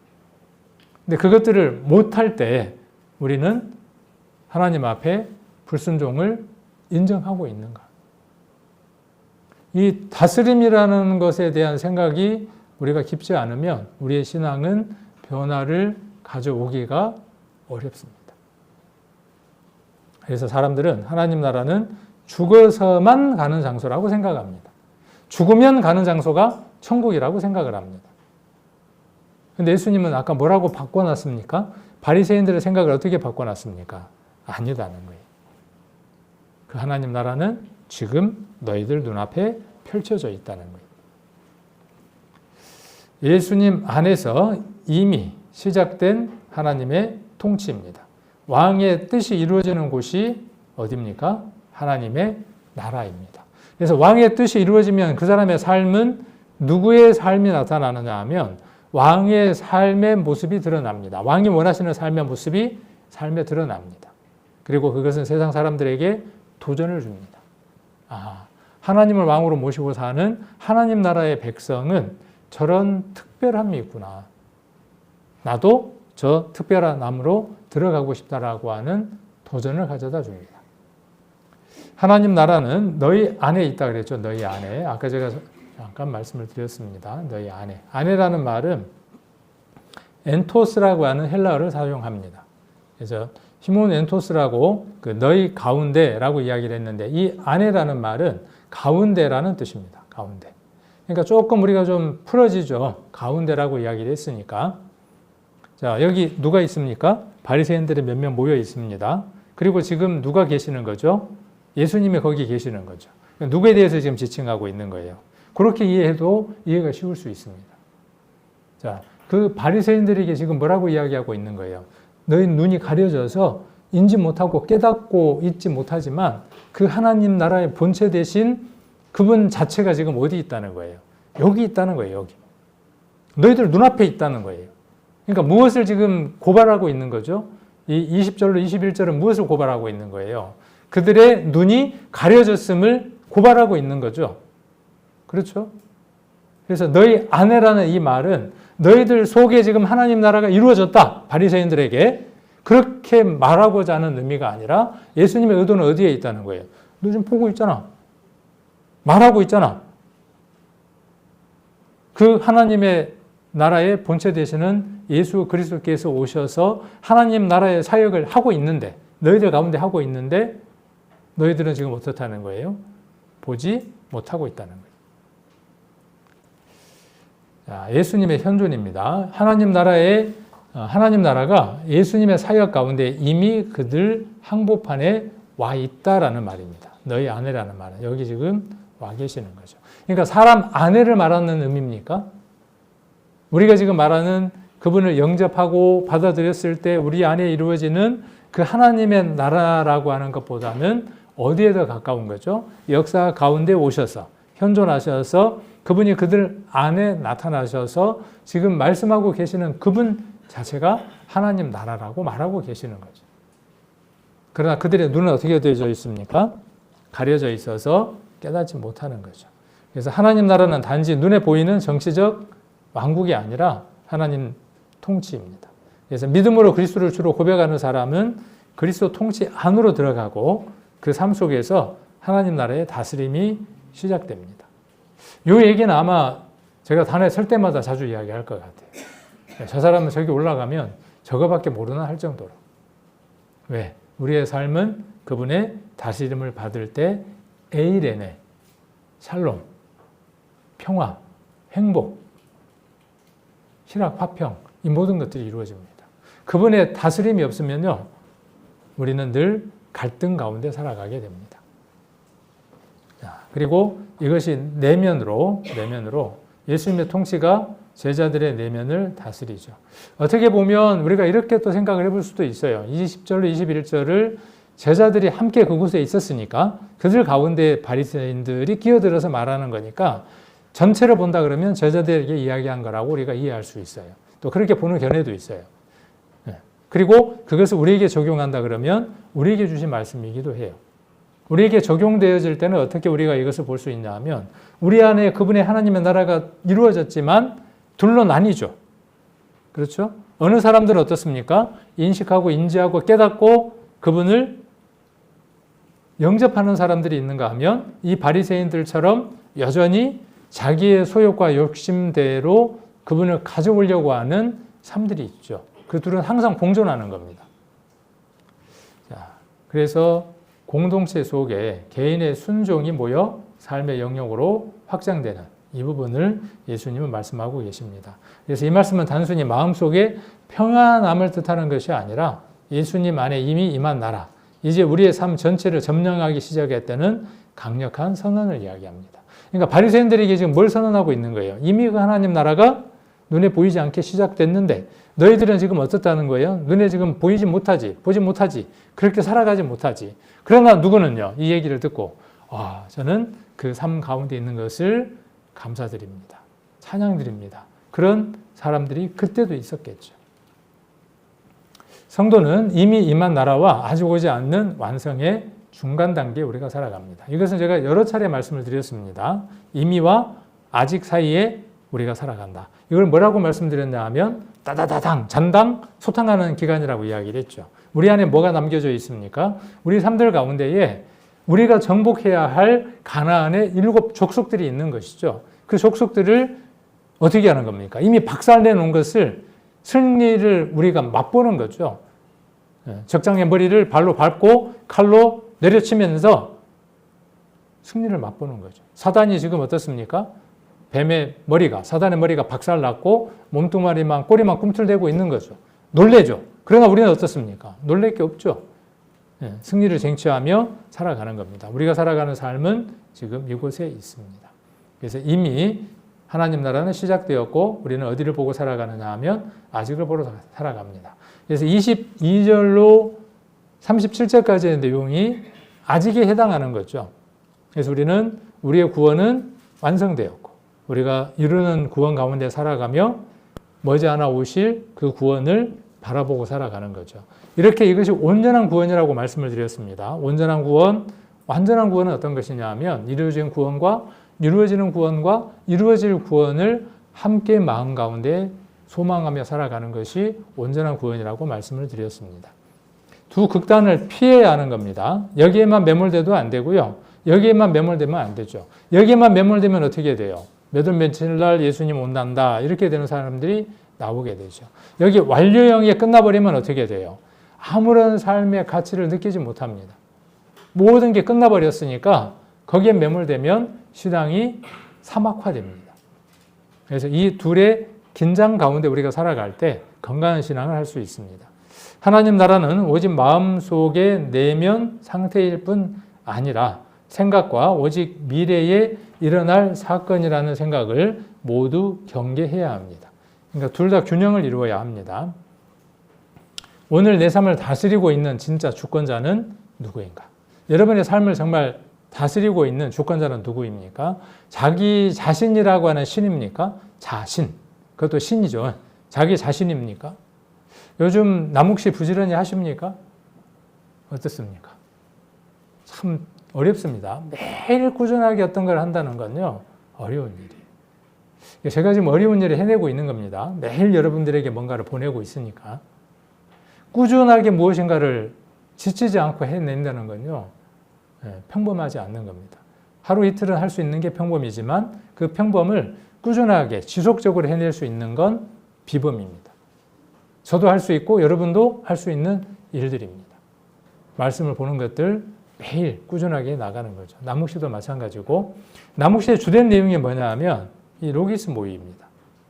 근데 그것들을 못할 때 우리는 하나님 앞에 불순종을 인정하고 있는가. 이 다스림이라는 것에 대한 생각이 우리가 깊지 않으면 우리의 신앙은 변화를 가져오기가 어렵습니다. 그래서 사람들은 하나님 나라는 죽어서만 가는 장소라고 생각합니다. 죽으면 가는 장소가 천국이라고 생각을 합니다. 근데 예수님은 아까 뭐라고 바꿔놨습니까? 바리새인들의 생각을 어떻게 바꿔놨습니까? 아니다는 거예요. 그 하나님 나라는 지금 너희들 눈앞에 펼쳐져 있다는 거예요. 예수님 안에서 이미 시작된 하나님의 통치입니다. 왕의 뜻이 이루어지는 곳이 어디입니까? 하나님의 나라입니다. 그래서 왕의 뜻이 이루어지면 그 사람의 삶은 누구의 삶이 나타나느냐 하면 왕의 삶의 모습이 드러납니다. 왕이 원하시는 삶의 모습이 삶에 드러납니다. 그리고 그것은 세상 사람들에게 도전을 줍니다. 하나님을 왕으로 모시고 사는 하나님 나라의 백성은 저런 특별함이 있구나. 나도 저 특별한 남으로 들어가고 싶다라고 하는 도전을 가져다 줍니다. 하나님 나라는 너희 안에 있다 그랬죠. 너희 안에. 아까 제가 잠깐 말씀을 드렸습니다. 너희 안에. 안에라는 말은 엔토스라고 하는 헬라어를 사용합니다. 그래서 히몬 엔토스라고 그 너희 가운데라고 이야기를 했는데 이 안에라는 말은 가운데라는 뜻입니다. 가운데. 그러니까 조금 우리가 좀 풀어지죠. 가운데라고 이야기를 했으니까. 자, 여기 누가 있습니까? 바리새인들이 몇 명 모여 있습니다. 그리고 지금 누가 계시는 거죠? 예수님이 거기 계시는 거죠. 누구에 대해서 지금 지칭하고 있는 거예요. 그렇게 이해해도 이해가 쉬울 수 있습니다. 자, 그 바리새인들에게 지금 뭐라고 이야기하고 있는 거예요? 너희 눈이 가려져서 인지 못하고 깨닫고 있지 못하지만 그 하나님 나라의 본체 대신 그분 자체가 지금 어디 있다는 거예요? 여기 있다는 거예요. 여기. 너희들 눈앞에 있다는 거예요. 그러니까 무엇을 지금 고발하고 있는 거죠? 이 20절로 21절은 무엇을 고발하고 있는 거예요? 그들의 눈이 가려졌음을 고발하고 있는 거죠. 그렇죠? 그래서 너희 안에라는 이 말은 너희들 속에 지금 하나님 나라가 이루어졌다. 바리새인들에게 그렇게 말하고자 하는 의미가 아니라 예수님의 의도는 어디에 있다는 거예요? 너 지금 보고 있잖아. 말하고 있잖아. 그 하나님의 나라의 본체 되시는 예수 그리스도께서 오셔서 하나님 나라의 사역을 하고 있는데 너희들 가운데 하고 있는데 너희들은 지금 어떻다는 거예요? 보지 못하고 있다는 거예요. 자, 예수님의 현존입니다. 하나님 나라가 예수님의 사역 가운데 이미 그들 항복판에 와 있다라는 말입니다. 너희 안에라는 말은 여기 지금 와 계시는 거죠. 그러니까 사람 안에를 말하는 의미입니까? 우리가 지금 말하는 그분을 영접하고 받아들였을 때 우리 안에 이루어지는 그 하나님의 나라라고 하는 것보다는 어디에 더 가까운 거죠? 역사 가운데 오셔서 현존하셔서 그분이 그들 안에 나타나셔서 지금 말씀하고 계시는 그분 자체가 하나님 나라라고 말하고 계시는 거죠. 그러나 그들의 눈은 어떻게 되어져 있습니까? 가려져 있어서 깨닫지 못하는 거죠. 그래서 하나님 나라는 단지 눈에 보이는 정치적 왕국이 아니라 하나님 통치입니다. 그래서 믿음으로 그리스도를 주로 고백하는 사람은 그리스도 통치 안으로 들어가고 그 삶 속에서 하나님 나라의 다스림이 시작됩니다. 이 얘기는 아마 제가 단에 설 때마다 자주 이야기할 것 같아요. 저 사람은 저기 올라가면 저거밖에 모르나 할 정도로. 왜? 우리의 삶은 그분의 다스림을 받을 때 에이레네, 샬롬, 평화, 행복, 희락, 화평 이 모든 것들이 이루어집니다. 그분의 다스림이 없으면요 우리는 늘 갈등 가운데 살아가게 됩니다. 그리고 이것이 내면으로 예수님의 통치가 제자들의 내면을 다스리죠. 어떻게 보면 우리가 이렇게 또 생각을 해볼 수도 있어요. 20절로 21절을 제자들이 함께 그곳에 있었으니까 그들 가운데 바리새인들이 끼어들어서 말하는 거니까 전체를 본다 그러면 제자들에게 이야기한 거라고 우리가 이해할 수 있어요. 또 그렇게 보는 견해도 있어요. 그리고 그것을 우리에게 적용한다 그러면 우리에게 주신 말씀이기도 해요. 우리에게 적용되어질 때는 어떻게 우리가 이것을 볼 수 있냐 하면 우리 안에 그분의 하나님의 나라가 이루어졌지만 둘로 나뉘죠. 그렇죠? 어느 사람들은 어떻습니까? 인식하고 인지하고 깨닫고 그분을 영접하는 사람들이 있는가 하면 이 바리새인들처럼 여전히 자기의 소욕과 욕심대로 그분을 가져오려고 하는 삶들이 있죠. 그 둘은 항상 공존하는 겁니다. 자, 그래서 공동체 속에 개인의 순종이 모여 삶의 영역으로 확장되는 이 부분을 예수님은 말씀하고 계십니다. 그래서 이 말씀은 단순히 마음속에 평안함을 뜻하는 것이 아니라 예수님 안에 이미 임한 나라, 이제 우리의 삶 전체를 점령하기 시작했다는 강력한 선언을 이야기합니다. 그러니까 바리새인들에게 지금 뭘 선언하고 있는 거예요? 이미 그 하나님 나라가 눈에 보이지 않게 시작됐는데 너희들은 지금 어떻다는 거예요? 눈에 지금 보이지 못하지, 보지 못하지, 그렇게 살아가지 못하지. 그러나 누구는요, 이 얘기를 듣고 저는 그 삶 가운데 있는 것을 감사드립니다. 찬양드립니다. 그런 사람들이 그때도 있었겠죠. 성도는 이미 임한 나라와 아직 오지 않는 완성의 중간 단계에 우리가 살아갑니다. 이것은 제가 여러 차례 말씀을 드렸습니다. 이미와 아직 사이에 우리가 살아간다. 이걸 뭐라고 말씀드렸냐 하면 따다다당, 잔당, 소탕하는 기간이라고 이야기를 했죠. 우리 안에 뭐가 남겨져 있습니까? 우리 삶들 가운데에 우리가 정복해야 할 가나안의 7 족속들이 있는 것이죠. 그 족속들을 어떻게 하는 겁니까? 이미 박살내 놓은 것을 승리를 우리가 맛보는 거죠. 적장의 머리를 발로 밟고 칼로 내려치면서 승리를 맛보는 거죠. 사단이 지금 어떻습니까? 사단의 머리가 박살났고 몸뚱아리만 꼬리만 꿈틀대고 있는 거죠. 놀래죠. 그러나 우리는 어떻습니까? 놀랄 게 없죠. 승리를 쟁취하며 살아가는 겁니다. 우리가 살아가는 삶은 지금 이곳에 있습니다. 그래서 이미 하나님 나라는 시작되었고 우리는 어디를 보고 살아가느냐 하면 아직을 보러 살아갑니다. 그래서 22절로 37절까지의 내용이 아직에 해당하는 거죠. 그래서 우리는 우리의 구원은 완성되었고 우리가 이루는 구원 가운데 살아가며 머지않아 오실 그 구원을 바라보고 살아가는 거죠. 이렇게 이것이 온전한 구원이라고 말씀을 드렸습니다. 온전한 구원, 완전한 구원은 어떤 것이냐 하면 이루어지는 구원과 이루어질 구원을 함께 마음 가운데 소망하며 살아가는 것이 온전한 구원이라고 말씀을 드렸습니다. 두 극단을 피해야 하는 겁니다. 여기에만 매몰돼도 안 되고요. 여기에만 매몰되면 안 되죠. 여기에만 매몰되면 어떻게 돼요? 몇 월 며칠 날 예수님 온단다 이렇게 되는 사람들이 나오게 되죠. 여기 완료형이 끝나버리면 어떻게 돼요? 아무런 삶의 가치를 느끼지 못합니다. 모든 게 끝나버렸으니까 거기에 매몰되면 신앙이 사막화됩니다. 그래서 이 둘의 긴장 가운데 우리가 살아갈 때 건강한 신앙을 할 수 있습니다. 하나님 나라는 오직 마음속의 내면 상태일 뿐 아니라 생각과 오직 미래에 일어날 사건이라는 생각을 모두 경계해야 합니다. 그러니까 둘 다 균형을 이루어야 합니다. 오늘 내 삶을 다스리고 있는 진짜 주권자는 누구인가? 여러분의 삶을 정말 다스리고 있는 주권자는 누구입니까? 자기 자신이라고 하는 신입니까? 자신. 그것도 신이죠. 자기 자신입니까? 요즘 남욱씨 부지런히 하십니까? 어떻습니까? 참 어렵습니다. 매일 꾸준하게 어떤 걸 한다는 건요, 어려운 일이에요. 제가 지금 어려운 일을 해내고 있는 겁니다. 매일 여러분들에게 뭔가를 보내고 있으니까. 꾸준하게 무엇인가를 지치지 않고 해낸다는 건요, 평범하지 않는 겁니다. 하루 이틀은 할 수 있는 게 평범이지만 그 평범을 꾸준하게 지속적으로 해낼 수 있는 건 비범입니다. 저도 할 수 있고 여러분도 할 수 있는 일들입니다. 말씀을 보는 것들 매일 꾸준하게 나가는 거죠. 남욱씨도 마찬가지고 남욱씨의 주된 내용이 뭐냐 하면 이 로기스 모의입니다.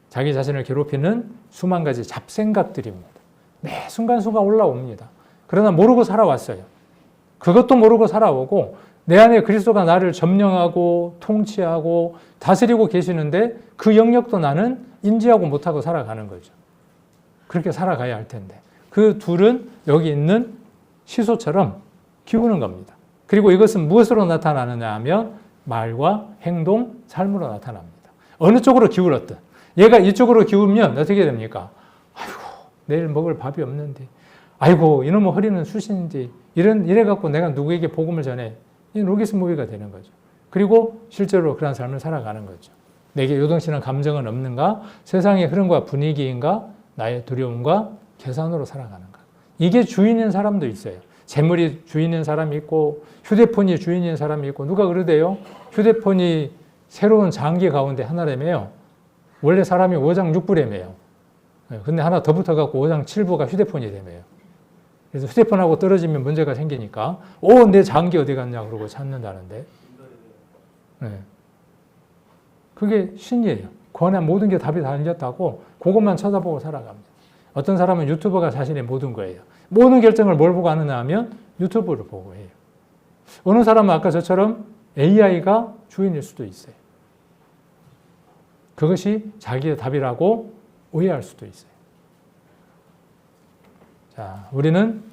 자기 자신을 괴롭히는 수만 가지 잡생각들입니다. 매 순간순간 올라옵니다. 그러나 모르고 살아왔어요. 그것도 모르고 살아오고 내 안에 그리스도가 나를 점령하고 통치하고 다스리고 계시는데 그 영역도 나는 인지하고 못하고 살아가는 거죠. 그렇게 살아가야 할 텐데 그 둘은 여기 있는 시소처럼 기우는 겁니다. 그리고 이것은 무엇으로 나타나느냐 하면 말과 행동, 삶으로 나타납니다. 어느 쪽으로 기울었든 얘가 이쪽으로 기울면 어떻게 됩니까? 아이고 내일 먹을 밥이 없는데 아이고 이놈의 허리는 쑤신지 이래갖고 내가 누구에게 복음을 전해 이 로기스 모의가 되는 거죠. 그리고 실제로 그런 삶을 살아가는 거죠. 내게 요동치는 감정은 없는가? 세상의 흐름과 분위기인가? 나의 두려움과 계산으로 살아가는가? 이게 주인인 사람도 있어요. 재물이 주인인 사람이 있고 휴대폰이 주인인 사람이 있고 누가 그러대요? 휴대폰이 새로운 장기 가운데 하나라며요. 원래 사람이 5장 6부라며요. 근데 하나 더 붙어갖고 5장 7부가 휴대폰이 되며요. 그래서 휴대폰하고 떨어지면 문제가 생기니까 내 장기 어디 갔냐 그러고 찾는다는데 그게 신이에요. 그 안에 모든 게 답이 달렸다고 그것만 쳐다보고 살아갑니다. 어떤 사람은 유튜버가 자신의 모든 거예요. 모든 결정을 뭘 보고 하느냐 하면 유튜브를 보고 해요. 어느 사람은 아까 저처럼 AI가 주인일 수도 있어요. 그것이 자기의 답이라고 오해할 수도 있어요. 자, 우리는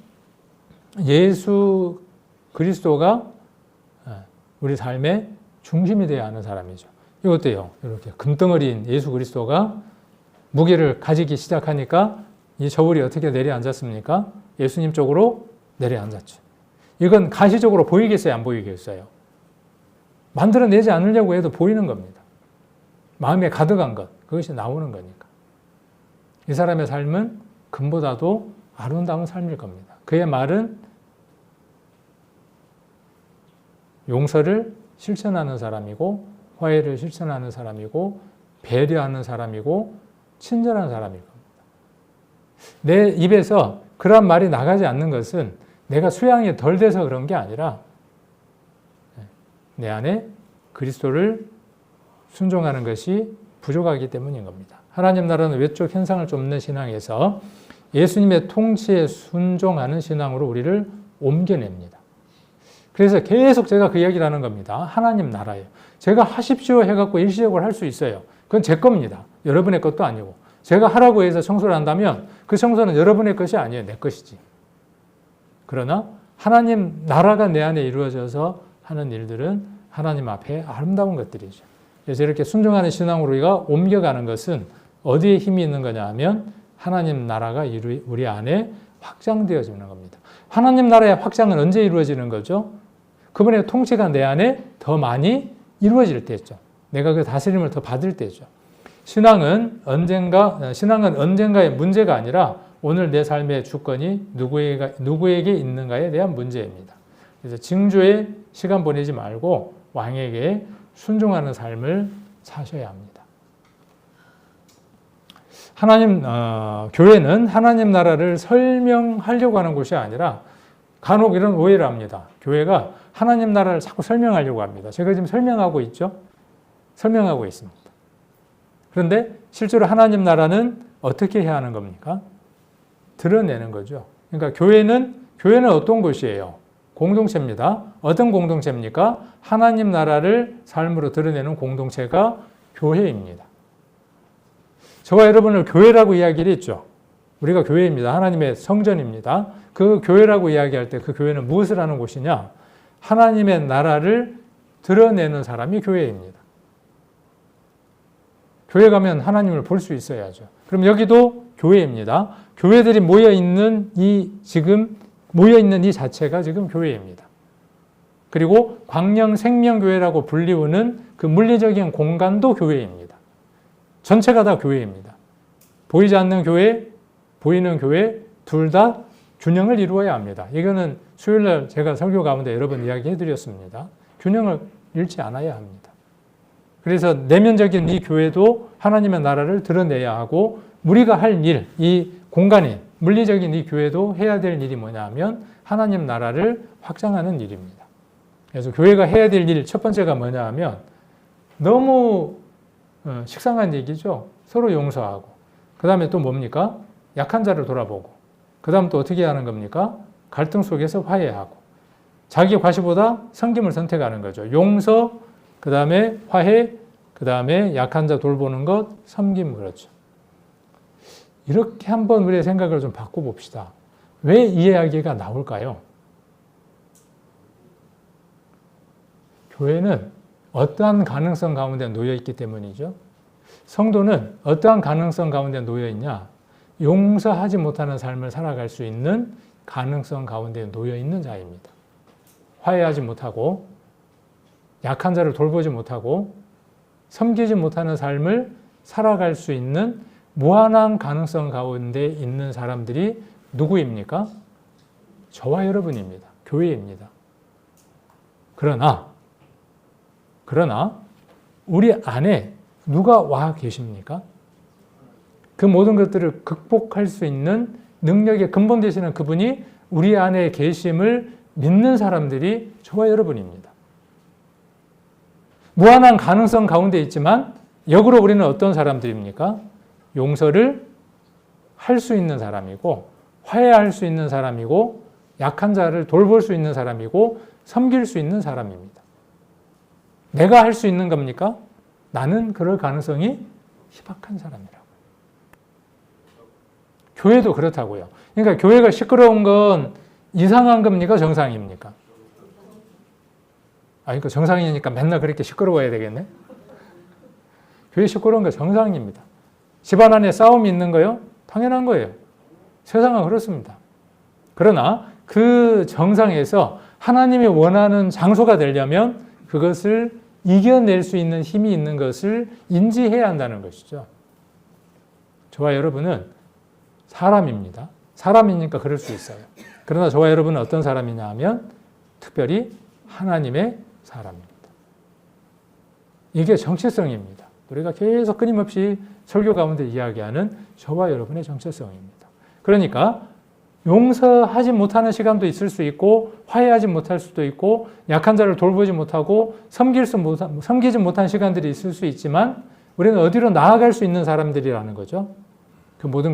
예수 그리스도가 우리 삶의 중심이 되어야 하는 사람이죠. 이것도요. 이렇게 금덩어리인 예수 그리스도가 무게를 가지기 시작하니까 이 저울이 어떻게 내려앉았습니까? 예수님 쪽으로 내려앉았죠. 이건 가시적으로 보이겠어요? 안 보이겠어요? 만들어내지 않으려고 해도 보이는 겁니다. 마음에 가득한 것, 그것이 나오는 거니까. 이 사람의 삶은 금보다도 아름다운 삶일 겁니다. 그의 말은 용서를 실천하는 사람이고 화해를 실천하는 사람이고 배려하는 사람이고 친절한 사람일 겁니다. 내 입에서 그런 말이 나가지 않는 것은 내가 수양이 덜 돼서 그런 게 아니라 내 안에 그리스도를 순종하는 것이 부족하기 때문인 겁니다. 하나님 나라는 외적 현상을 쫓는 신앙에서 예수님의 통치에 순종하는 신앙으로 우리를 옮겨냅니다. 그래서 계속 제가 그 이야기를 하는 겁니다. 하나님 나라예요. 제가 하십시오 해갖고 일시적으로 할 수 있어요. 그건 제 겁니다. 여러분의 것도 아니고. 제가 하라고 해서 청소를 한다면 그 청소는 여러분의 것이 아니에요. 내 것이지. 그러나 하나님 나라가 내 안에 이루어져서 하는 일들은 하나님 앞에 아름다운 것들이죠. 그래서 이렇게 순종하는 신앙으로 우리가 옮겨가는 것은 어디에 힘이 있는 거냐 하면 하나님 나라가 우리 안에 확장되어지는 겁니다. 하나님 나라의 확장은 언제 이루어지는 거죠? 그분의 통치가 내 안에 더 많이 이루어질 때죠. 내가 그 다스림을 더 받을 때죠. 신앙은 언젠가의 문제가 아니라 오늘 내 삶의 주권이 누구에게 있는가에 대한 문제입니다. 그래서 징조에 시간 보내지 말고 왕에게 순종하는 삶을 사셔야 합니다. 교회는 하나님 나라를 설명하려고 하는 곳이 아니라 간혹 이런 오해를 합니다. 교회가 하나님 나라를 자꾸 설명하려고 합니다. 제가 지금 설명하고 있죠? 설명하고 있습니다. 그런데 실제로 하나님 나라는 어떻게 해야 하는 겁니까? 드러내는 거죠. 그러니까 교회는 어떤 곳이에요? 공동체입니다. 어떤 공동체입니까? 하나님 나라를 삶으로 드러내는 공동체가 교회입니다. 저와 여러분을 교회라고 이야기를 했죠. 우리가 교회입니다. 하나님의 성전입니다. 그 교회라고 이야기할 때 그 교회는 무엇을 하는 곳이냐? 하나님의 나라를 드러내는 사람이 교회입니다. 교회 가면 하나님을 볼 수 있어야죠. 그럼 여기도 교회입니다. 교회들이 모여있는 이 자체가 지금 교회입니다. 그리고 광명 생명교회라고 불리우는 그 물리적인 공간도 교회입니다. 전체가 다 교회입니다. 보이지 않는 교회, 보이는 교회 둘 다 균형을 이루어야 합니다. 이거는 수요일날 제가 설교 가운데 여러 번 이야기해 드렸습니다. 균형을 잃지 않아야 합니다. 그래서 내면적인 이 교회도 하나님의 나라를 드러내야 하고 우리가 할 일, 이 공간에 물리적인 이 교회도 해야 될 일이 뭐냐 하면 하나님 나라를 확장하는 일입니다. 그래서 교회가 해야 될 일 첫 번째가 뭐냐 하면 너무 식상한 얘기죠. 서로 용서하고 그 다음에 또 뭡니까? 약한 자를 돌아보고 그 다음 또 어떻게 하는 겁니까? 갈등 속에서 화해하고 자기 과시보다 섬김을 선택하는 거죠. 용서, 그 다음에 화해, 그 다음에 약한 자 돌보는 것, 섬김 그렇죠. 이렇게 한번 우리의 생각을 좀 바꿔봅시다. 왜 이 이야기가 나올까요? 교회는 어떠한 가능성 가운데 놓여있기 때문이죠. 성도는 어떠한 가능성 가운데 놓여있냐? 용서하지 못하는 삶을 살아갈 수 있는 가능성 가운데 놓여있는 자입니다. 화해하지 못하고 약한 자를 돌보지 못하고 섬기지 못하는 삶을 살아갈 수 있는 무한한 가능성 가운데 있는 사람들이 누구입니까? 저와 여러분입니다. 교회입니다. 그러나 우리 안에 누가 와 계십니까? 그 모든 것들을 극복할 수 있는 능력의 근본 되시는 그분이 우리 안에 계심을 믿는 사람들이 저와 여러분입니다. 무한한 가능성 가운데 있지만 역으로 우리는 어떤 사람들입니까? 용서를 할 수 있는 사람이고 화해할 수 있는 사람이고 약한 자를 돌볼 수 있는 사람이고 섬길 수 있는 사람입니다. 내가 할 수 있는 겁니까? 나는 그럴 가능성이 희박한 사람이라고. 교회도 그렇다고요. 그러니까 교회가 시끄러운 건 이상한 겁니까? 정상입니까? 그러니까 정상이니까 맨날 그렇게 시끄러워야 되겠네. 교회 시끄러운 거 정상입니다. 집안 안에 싸움이 있는 거요? 당연한 거예요. 세상은 그렇습니다. 그러나 그 정상에서 하나님이 원하는 장소가 되려면 그것을 이겨낼 수 있는 힘이 있는 것을 인지해야 한다는 것이죠. 저와 여러분은 사람입니다. 사람이니까 그럴 수 있어요. 그러나 저와 여러분은 어떤 사람이냐 하면 특별히 하나님의 사람입니다. 이게 정체성입니다. 우리가 계속 끊임없이 설교 가운데 이야기하는 저와 여러분의 정체성입니다. 그러니까 용서하지 못하는 시간도 있을 수 있고 화해하지 못할 수도 있고 약한 자를 돌보지 못하고 섬기지 못한 시간들이 있을 수 있지만 우리는 어디로 나아갈 수 있는 사람들이라는 거죠. 그 모든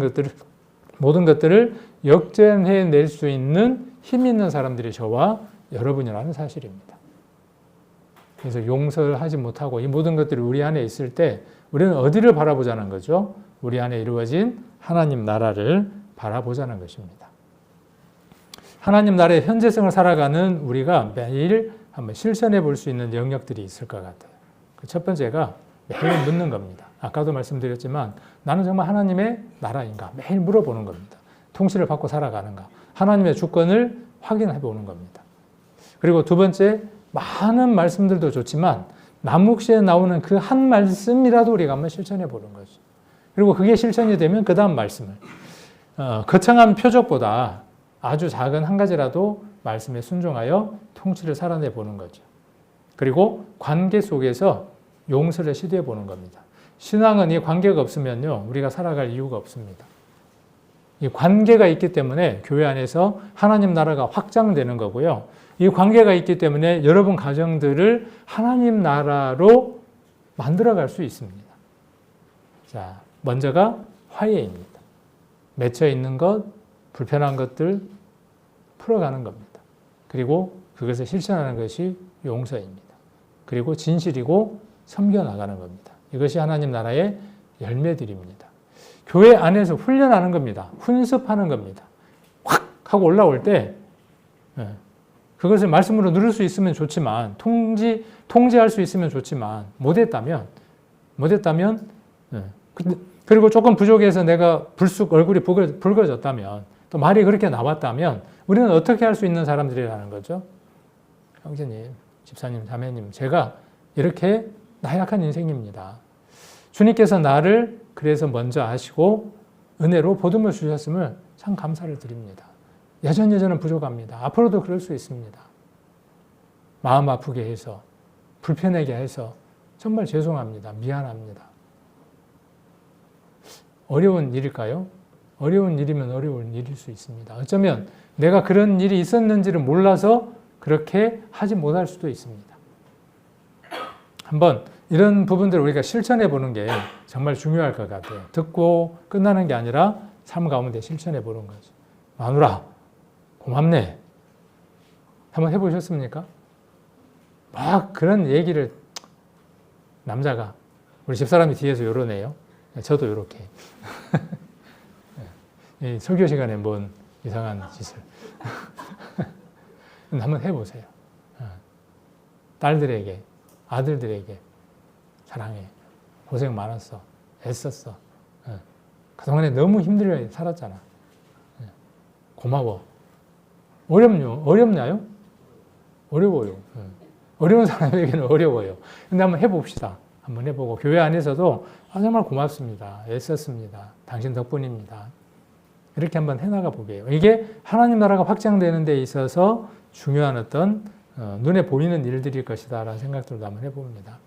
것들을 역전해낼 수 있는 힘 있는 사람들이 저와 여러분이라는 사실입니다. 그래서 용서를 하지 못하고 이 모든 것들이 우리 안에 있을 때 우리는 어디를 바라보자는 거죠? 우리 안에 이루어진 하나님 나라를 바라보자는 것입니다. 하나님 나라의 현재성을 살아가는 우리가 매일 한번 실천해 볼 수 있는 영역들이 있을 것 같아요. 그 첫 번째가 매일 묻는 겁니다. 아까도 말씀드렸지만 나는 정말 하나님의 나라인가? 매일 물어보는 겁니다. 통치를 받고 살아가는가? 하나님의 주권을 확인해 보는 겁니다. 그리고 두 번째, 많은 말씀들도 좋지만 남욱시에 나오는 그 한 말씀이라도 우리가 한번 실천해 보는 거죠. 그리고 그게 실천이 되면 그 다음 말씀을 거창한 표적보다 아주 작은 한 가지라도 말씀에 순종하여 통치를 살아내 보는 거죠. 그리고 관계 속에서 용서를 시도해 보는 겁니다. 신앙은 이 관계가 없으면요, 우리가 살아갈 이유가 없습니다. 이 관계가 있기 때문에 교회 안에서 하나님 나라가 확장되는 거고요. 이 관계가 있기 때문에 여러분 가정들을 하나님 나라로 만들어갈 수 있습니다. 자, 먼저가 화해입니다. 맺혀 있는 것, 불편한 것들 풀어가는 겁니다. 그리고 그것을 실천하는 것이 용서입니다. 그리고 진실이고 섬겨나가는 겁니다. 이것이 하나님 나라의 열매들입니다. 교회 안에서 훈련하는 겁니다. 훈습하는 겁니다. 확 하고 올라올 때 그것을 말씀으로 누릴 수 있으면 좋지만 통제할 수 있으면 좋지만 못했다면 그리고 조금 부족해서 내가 불쑥 얼굴이 붉어졌다면 또 말이 그렇게 나왔다면 우리는 어떻게 할 수 있는 사람들이라는 거죠. 형제님, 집사님, 자매님, 제가 이렇게 나약한 인생입니다. 주님께서 나를 그래서 먼저 아시고 은혜로 보듬어 주셨음을 참 감사를 드립니다. 여전은 부족합니다. 앞으로도 그럴 수 있습니다. 마음 아프게 해서 불편하게 해서 정말 죄송합니다. 미안합니다. 어려운 일일까요? 어려운 일이면 어려운 일일 수 있습니다. 어쩌면 내가 그런 일이 있었는지를 몰라서 그렇게 하지 못할 수도 있습니다. 한번 이런 부분들을 우리가 실천해 보는 게 정말 중요할 것 같아요. 듣고 끝나는 게 아니라 삶 가운데 실천해 보는 거죠. 마누라, 고맙네. 한번 해보셨습니까? 막 그런 얘기를 남자가, 우리 집사람이 뒤에서 요러네요. 저도 요렇게. 이 설교 시간에 뭔 이상한 짓을. 한번 해보세요. 딸들에게, 아들들에게 사랑해. 고생 많았어. 애썼어. 그동안에 너무 힘들게 살았잖아. 고마워. 어렵나요? 어려워요. 어려운 사람에게는 어려워요. 근데 한번 해봅시다. 한번 해보고 교회 안에서도 정말 고맙습니다. 애썼습니다. 당신 덕분입니다. 이렇게 한번 해나가 보게요. 이게 하나님 나라가 확장되는 데 있어서 중요한 어떤 눈에 보이는 일들일 것이다 라는 생각들도 한번 해봅니다.